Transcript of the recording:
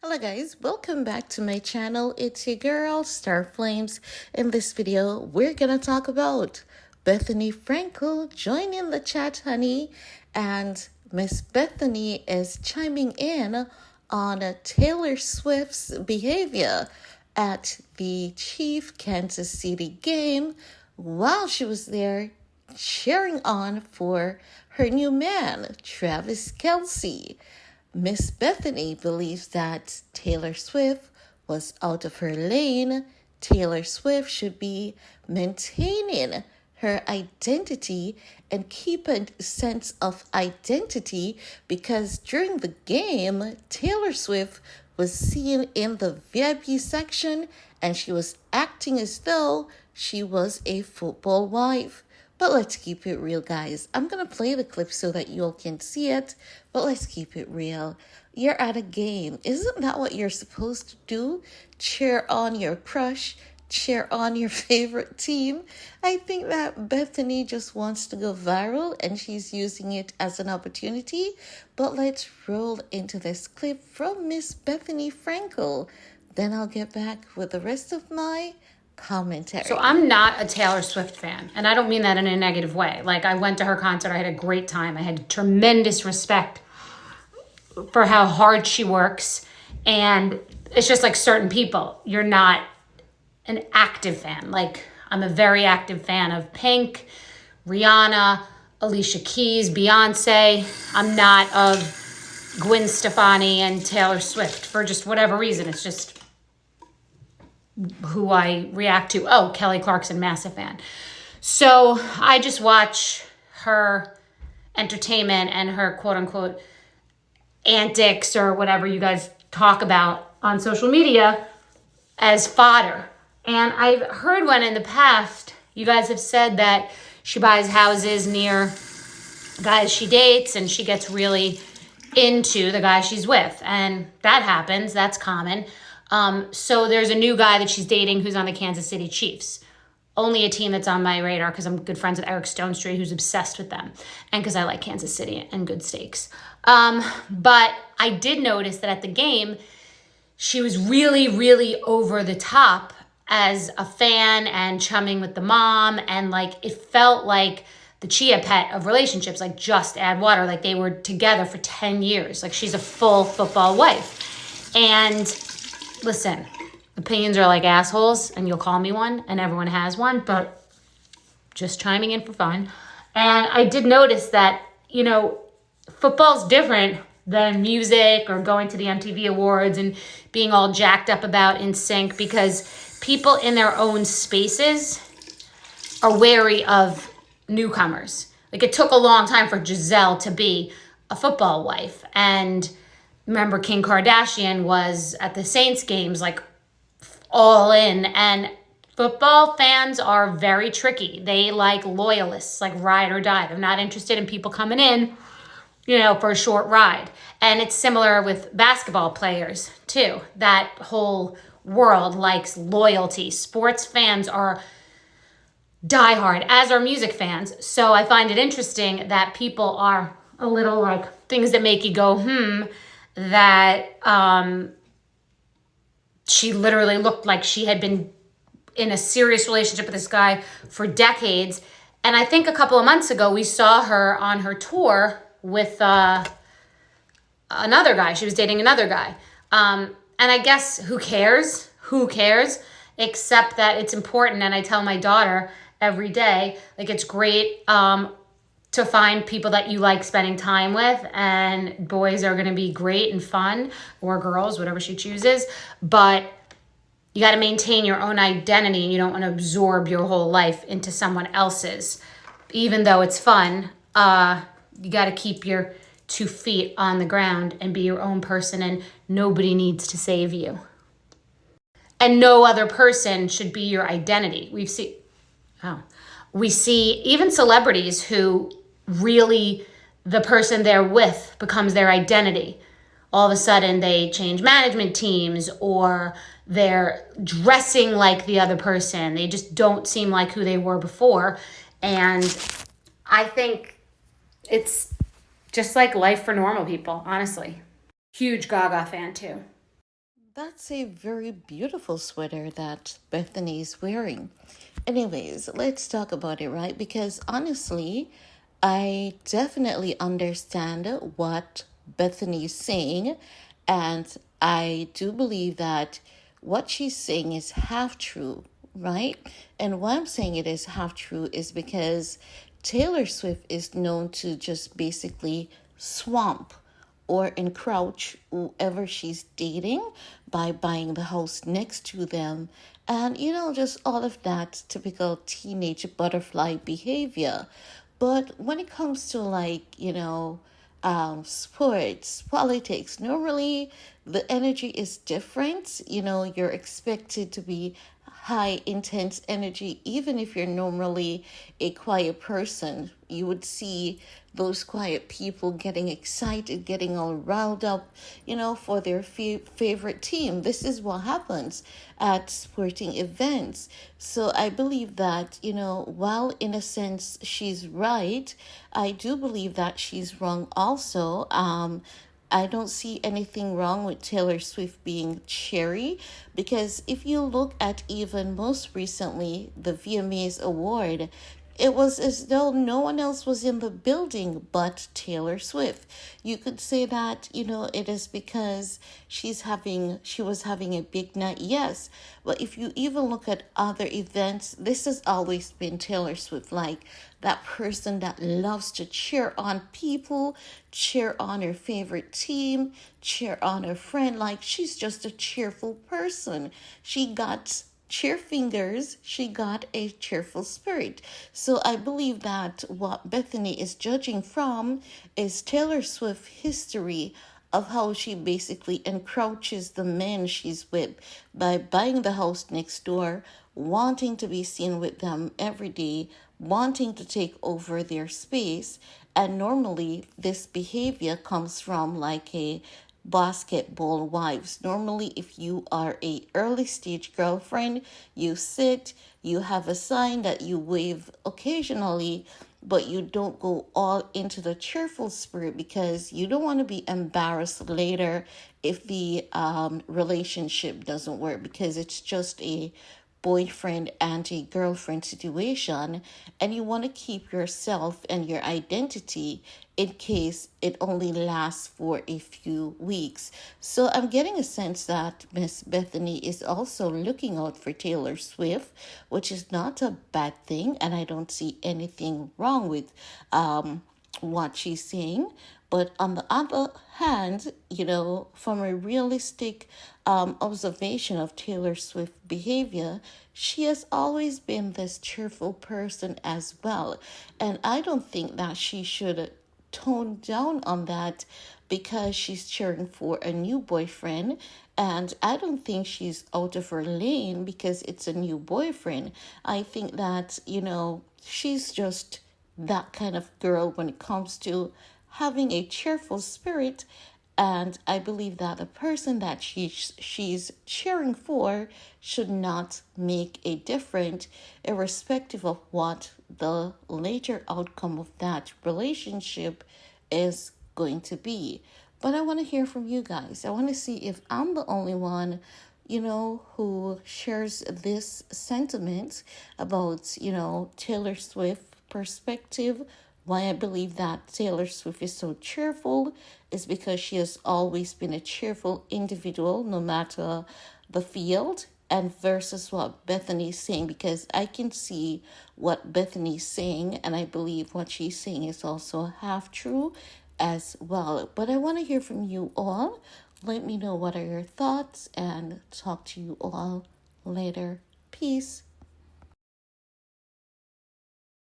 Hello guys, welcome back to my channel. It's your girl Star Flames. In this video, we're gonna talk about Bethenney Frankel. Join in the chat, honey. And Miss Bethenney is chiming in on Taylor Swift's behavior at the Chief Kansas City game while she was there cheering on for her new man, Travis Kelce. Miss Bethenney believes that Taylor Swift was out of her lane. Taylor Swift should be maintaining her identity and keep a sense of identity because during the game, Taylor Swift was seen in the VIP section and she was acting as though she was a football wife. But let's keep it real, guys. I'm going to play the clip so that you all can see it, but let's keep it real. You're at a game. Isn't that what you're supposed to do? Cheer on your crush, cheer on your favorite team. I think that Bethenney just wants to go viral and she's using it as an opportunity. But let's roll into this clip from Miss Bethenney Frankel. Then I'll get back with the rest of my commentary. So I'm not a Taylor Swift fan, and I don't mean that in a negative way. Like, I went to her concert, I had a great time. I had tremendous respect for how hard she works, and it's just like certain people. You're not an active fan. Like, I'm a very active fan of Pink, Rihanna, Alicia Keys, Beyonce. I'm not of Gwen Stefani and Taylor Swift for just whatever reason. It's just who I react to. Oh, Kelly Clarkson, massive fan. So I just watch her entertainment and her quote unquote antics or whatever you guys talk about on social media as fodder. And I've heard when in the past you guys have said that she buys houses near guys she dates and she gets really into the guy she's with. And that happens. That's common. So there's a new guy that she's dating who's on the Kansas City Chiefs. Only a team that's on my radar because I'm good friends with Eric Stonestreet, who's obsessed with them, and because I like Kansas City and good steaks. But I did notice that at the game, she was really, really over the top as a fan and chumming with the mom, and like it felt like the chia pet of relationships, like just add water, like they were together for 10 years. Like she's a full football wife. And listen, opinions are like assholes, and you'll call me one, and everyone has one, but just chiming in for fun. And I did notice that, you know, football's different than music or going to the MTV Awards and being all jacked up about NSYNC, because people in their own spaces are wary of newcomers. Like, it took a long time for Giselle to be a football wife, and remember, Kim Kardashian was at the Saints games, like all in. And football fans are very tricky. They like loyalists, like ride or die. They're not interested in people coming in, you know, for a short ride. And it's similar with basketball players too. That whole world likes loyalty. Sports fans are diehard, as are music fans. So I find it interesting that people are a little like things that make you go, that she literally looked like she had been in a serious relationship with this guy for decades. And I think a couple of months ago, we saw her on her tour with another guy. She was dating another guy. And I guess who cares? Who cares? Except that it's important. And I tell my daughter every day, like, it's great to find people that you like spending time with, and boys are going to be great and fun, or girls, whatever she chooses, but you got to maintain your own identity. You don't want to absorb your whole life into someone else's. Even though it's fun, you got to keep your 2 feet on the ground and be your own person, and nobody needs to save you. And no other person should be your identity. We see even celebrities who really, the person they're with becomes their identity. All of a sudden they change management teams, or they're dressing like the other person. They just don't seem like who they were before. And I think it's just like life for normal people, honestly. Huge Gaga fan too. That's a very beautiful sweater that Bethany is wearing. Anyways, let's talk about it, right? Because honestly, I definitely understand what Bethany is saying, and I do believe that what she's saying is half true, right? And why I'm saying it is half true is because Taylor Swift is known to just basically swamp or encroach whoever she's dating by buying the house next to them. And, just all of that typical teenage butterfly behavior. But when it comes to, like, sports, politics, normally the energy is different. You're expected to be high intense energy even if you're normally a quiet person. You would see those quiet people getting excited, getting all riled up, for their favorite team. This is what happens at sporting events. So I believe that, while in a sense she's right, I do believe that she's wrong also. I don't see anything wrong with Taylor Swift being cherry, because if you look at even most recently the VMAs award, it was as though no one else was in the building but Taylor Swift. You could say that, it is because she was having a big night, yes. But if you even look at other events, this has always been Taylor Swift, like that person that loves to cheer on people, cheer on her favorite team, cheer on her friend. Like, she's just a cheerful person. She got cheer fingers, she got a cheerful spirit. So I believe that what Bethany is judging from is Taylor Swift's history of how she basically encroaches the men she's with by buying the house next door, wanting to be seen with them every day, wanting to take over their space. And normally this behavior comes from like a basketball wives. Normally, if you are a early stage girlfriend, you sit, you have a sign that you wave occasionally, but you don't go all into the cheerful spirit because you don't want to be embarrassed later if the relationship doesn't work, because it's just a boyfriend and a girlfriend situation, and you want to keep yourself and your identity in case it only lasts for a few weeks. So I'm getting a sense that Miss Bethany is also looking out for Taylor Swift, which is not a bad thing, and I don't see anything wrong with what she's saying. But on the other hand, from a realistic observation of Taylor Swift's behavior, she has always been this cheerful person as well. And I don't think that she should tone down on that because she's cheering for a new boyfriend. And I don't think she's out of her lane because it's a new boyfriend. I think that, she's just that kind of girl when it comes to having a cheerful spirit. And I believe that the person that she's cheering for should not make a difference, irrespective of what the later outcome of that relationship is going to be. But I want to hear from you guys. I want to see if I'm the only one, who shares this sentiment about, Taylor Swift perspective. Why I believe that Taylor Swift is so cheerful is because she has always been a cheerful individual, no matter the field, and versus what Bethany is saying, because I can see what Bethany is saying, and I believe what she's saying is also half true as well. But I want to hear from you all. Let me know what are your thoughts, and talk to you all later. Peace.